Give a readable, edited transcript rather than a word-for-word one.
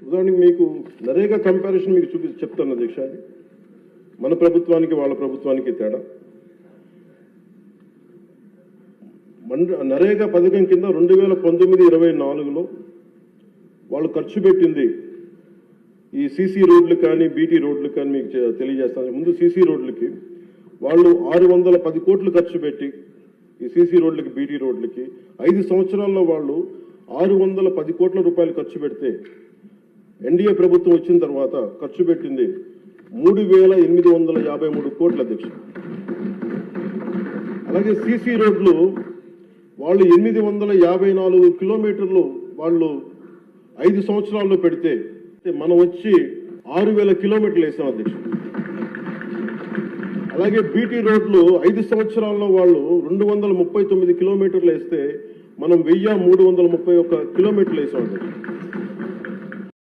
ఉదాహరణకి మీకు నరేగా కంపారిజన్ మీకు చెప్తాను అధ్యక్ష. మన ప్రభుత్వానికి వాళ్ళ ప్రభుత్వానికి తేడా. నరేగా పథకం కింద 2019-24లో వాళ్ళు ఖర్చు పెట్టింది ఈ సీసీ రోడ్లు కానీ బీటీ రోడ్లు కానీ మీకు తెలియజేస్తాను. ముందు సీసీ రోడ్లకి వాళ్ళు 610 కోట్లు ఖర్చు పెట్టి ఈ సీసీ రోడ్లకి బీటీ రోడ్లకి 5 సంవత్సరాల్లో వాళ్ళు 610 కోట్ల రూపాయలు ఖర్చు పెడితే ఎన్డీఏ ప్రభుత్వం వచ్చిన తర్వాత ఖర్చు పెట్టింది 3853 కోట్ల అధ్యక్ష. అలాగే సీసీ రోడ్లు వాళ్ళు 854 కిలోమీటర్లు వాళ్ళు 5 సంవత్సరాల్లో పెడితే మనం వచ్చి 6000 కిలోమీటర్లు వేసాం అధ్యక్ష. అలాగే బీటీ రోడ్లు 5 సంవత్సరాల్లో వాళ్ళు 239 కిలోమీటర్లు వేస్తే మనం 1331 కిలోమీటర్లు వేసాం అధ్యక్ష.